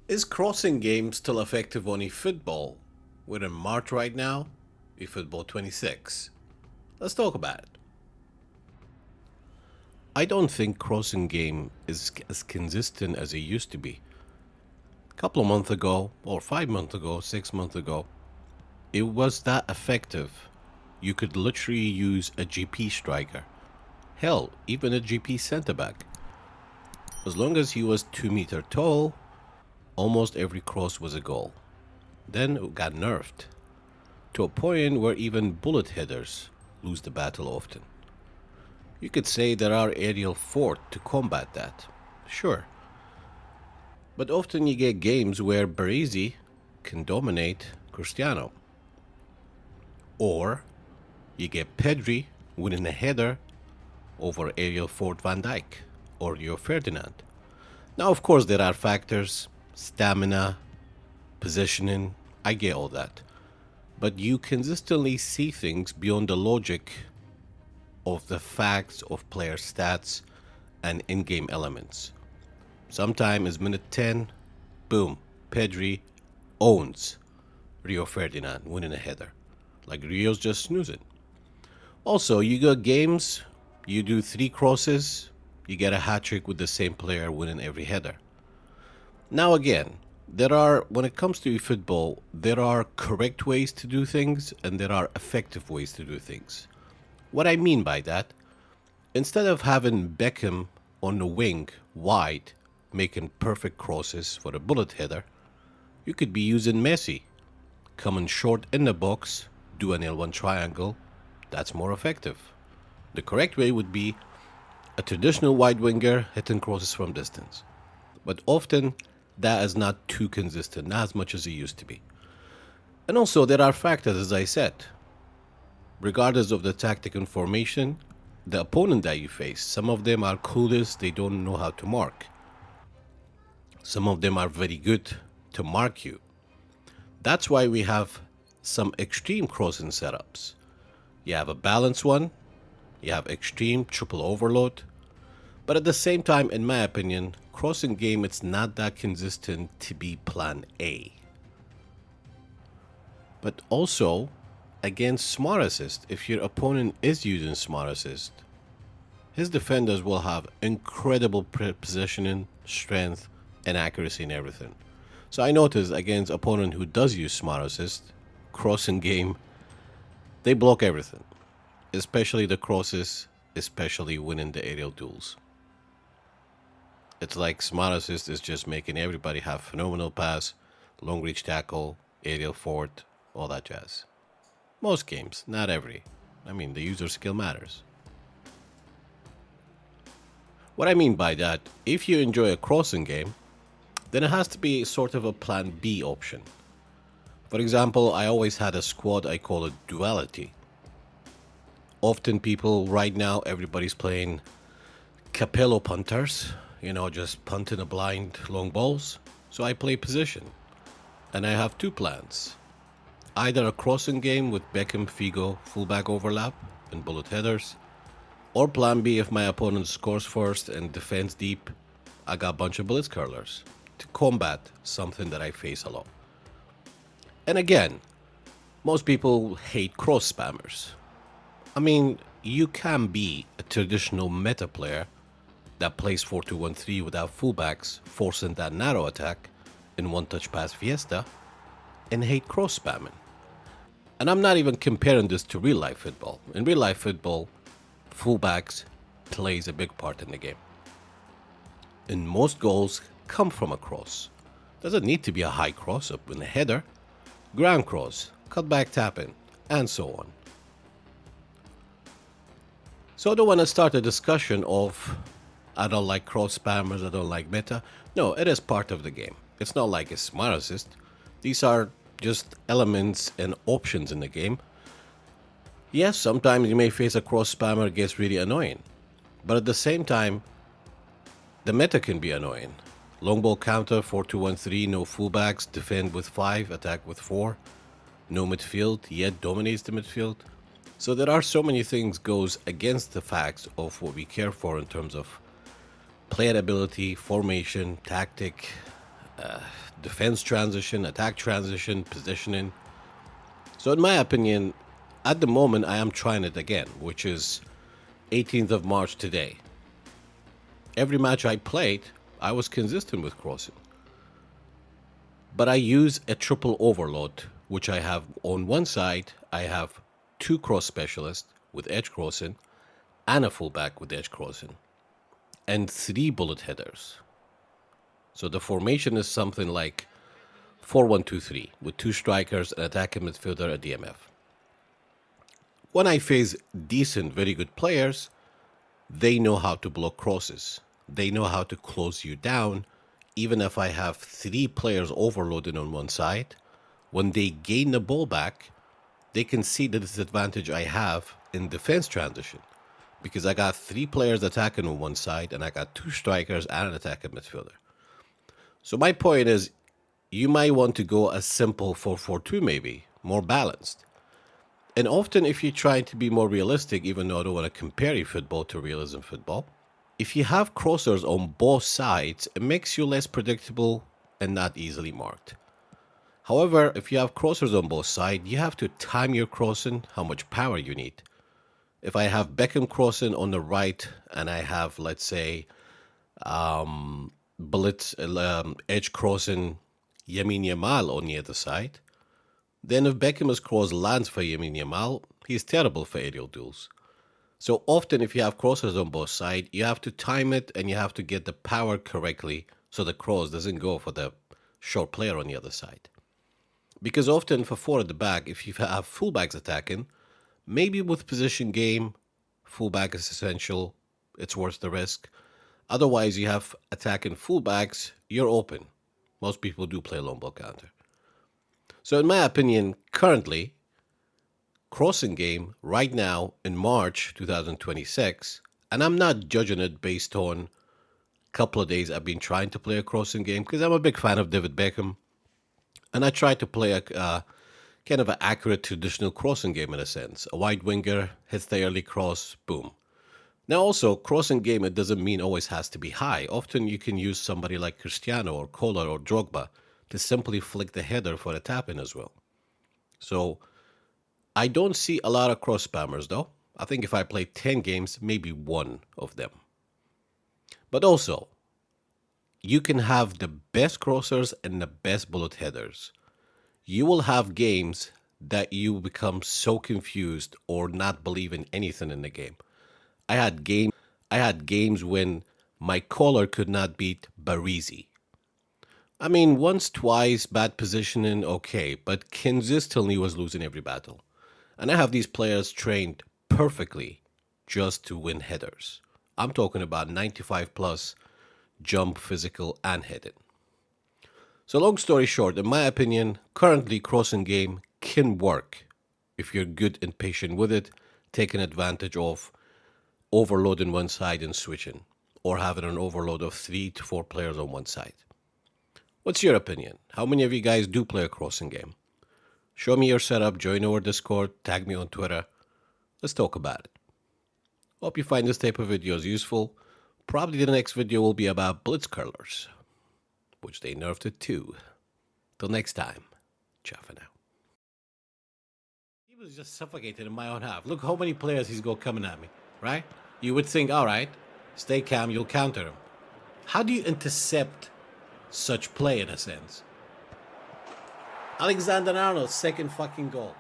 Is crossing game still effective on eFootball? We're in March right now, eFootball 26. Let's talk about it. I don't think crossing game is as consistent as it used to be. A couple of months ago, or 5 months ago, 6 months ago, it was that effective. You could literally use a GP striker. Hell, even a GP centre back. As long as he was 2 meter tall, almost every cross was a goal. Then it got nerfed to a point where even bullet headers lose the battle often. You could say there are aerial fort to combat that, sure, but often you get games where Baresi can dominate Cristiano, or you get Pedri winning a header over aerial fort Van Dijk or Rio Ferdinand. Now, of course, there are factors, stamina, positioning, I get all that. But you consistently see things beyond the logic of the facts of player stats and in-game elements. Sometime is minute 10, boom, Pedri owns Rio Ferdinand winning a header. Like Rio's just snoozing. Also, you got games, you do 3 crosses, you get a hat trick with the same player winning every header. Now again, when it comes to football, there are correct ways to do things and there are effective ways to do things. What I mean by that, instead of having Beckham on the wing wide making perfect crosses for a bullet header, you could be using Messi coming short in the box, do an L1 triangle. That's more effective. The correct way would be a traditional wide winger hitting crosses from distance. But often that is not too consistent, not as much as it used to be. And also there are factors, as I said. Regardless of the tactic and formation, the opponent that you face, some of them are clueless, they don't know how to mark. Some of them are very good to mark you. That's why we have some extreme crossing setups. You have a balanced one, you have extreme triple overload, but at the same time, in my opinion, crossing game it's not that consistent to be plan A. But also, against smart assist, if your opponent is using smart assist, his defenders will have incredible positioning, strength, and accuracy and everything. So I noticed against opponent who does use smart assist, crossing game, they block everything, especially the crosses, especially winning the aerial duels. It's like smart assist is just making everybody have phenomenal pass, long reach tackle, aerial fort, all that jazz. Most games, not every. I mean, the user skill matters. What I mean by that, if you enjoy a crossing game, then it has to be sort of a plan B option. For example, I always had a squad I call it duality. Often people right now, everybody's playing Capello punters, just punting a blind long balls. So I play position. And I have 2 plans. Either a crossing game with Beckham Figo fullback overlap and bullet headers, or plan B if my opponent scores first and defends deep, I got a bunch of blitz curlers to combat something that I face a lot. And again, most people hate cross spammers. I mean, you can be a traditional meta player that plays 4-2-1-3 without fullbacks, forcing that narrow attack in one-touch pass fiesta, and hate cross spamming. And I'm not even comparing this to real life football. In real life football, fullbacks plays a big part in the game. And most goals come from a cross. Doesn't need to be a high cross up in a header, ground cross, cutback tapping, and so on. So I don't want to start a discussion of I don't like cross spammers, I don't like meta. No, it is part of the game. It's not like a smart assist. These are just elements and options in the game. Yes, sometimes you may face a cross spammer, gets really annoying. But at the same time, the meta can be annoying. Long ball counter, 4-2-1-3, no fullbacks, defend with 5, attack with 4. No midfield, yet dominates the midfield. So there are so many things goes against the facts of what we care for in terms of player ability, formation, tactic, defense transition, attack transition, positioning. So in my opinion, at the moment I am trying it again, which is 18th of March today. Every match I played, I was consistent with crossing. But I use a triple overload, which I have on one side, I have two cross specialists with edge crossing and a fullback with edge crossing and three bullet headers. So the formation is something like 4-1-2-3 with two strikers, an attacking midfielder, a DMF. When I face decent, very good players, they know how to block crosses. They know how to close you down. Even if I have three players overloaded on one side, when they gain the ball back, they can see the disadvantage I have in defense transition. Because I got three players attacking on one side and I got two strikers and an attacking midfielder. So my point is, you might want to go a simple 4-4-2 maybe, more balanced. And often if you're trying to be more realistic, even though I don't want to compare eFootball to realism football, if you have crossers on both sides, it makes you less predictable and not easily marked. However, if you have crossers on both sides, you have to time your crossing, how much power you need. If I have Beckham crossing on the right and I have, let's say, edge crossing Yamin Yamal on the other side, then if Beckham's cross lands for Yamin Yamal, he's terrible for aerial duels. So often if you have crossers on both sides, you have to time it and you have to get the power correctly so the cross doesn't go for the short player on the other side. Because often for four at the back, if you have fullbacks attacking, maybe with position game, fullback is essential, it's worth the risk. Otherwise, you have attacking fullbacks, you're open. Most people do play long ball counter. So in my opinion, currently, crossing game right now in March 2026, and I'm not judging it based on a couple of days I've been trying to play a crossing game because I'm a big fan of David Beckham, and I try to play a kind of an accurate traditional crossing game in a sense. A wide winger hits the early cross, boom. Now also, crossing game, it doesn't mean always has to be high. Often you can use somebody like Cristiano or Kohler or Drogba to simply flick the header for a tap-in as well. So I don't see a lot of cross spammers though. I think if I play 10 games, maybe one of them. But also, you can have the best crossers and the best bullet headers. You will have games that you become so confused or not believe in anything in the game. I had games when my caller could not beat Barisi. I mean, once, twice, bad positioning, okay, but consistently was losing every battle. And I have these players trained perfectly just to win headers. I'm talking about 95 plus jump, physical, and heading. So long story short, in my opinion, currently crossing game can work if you're good and patient with it, taking advantage of overloading one side and switching, or having an overload of 3 to 4 players on one side. What's your opinion? How many of you guys do play a crossing game? Show me your setup, join our Discord, tag me on Twitter. Let's talk about it. Hope you find this type of videos useful. Probably the next video will be about blitz curlers, which they nerfed it too. Till next time, ciao for now. He was just suffocated in my own half. Look how many players he's got coming at me, right? You would think, all right, stay calm, you'll counter him. How do you intercept such play in a sense? Alexander-Arnold's second fucking goal.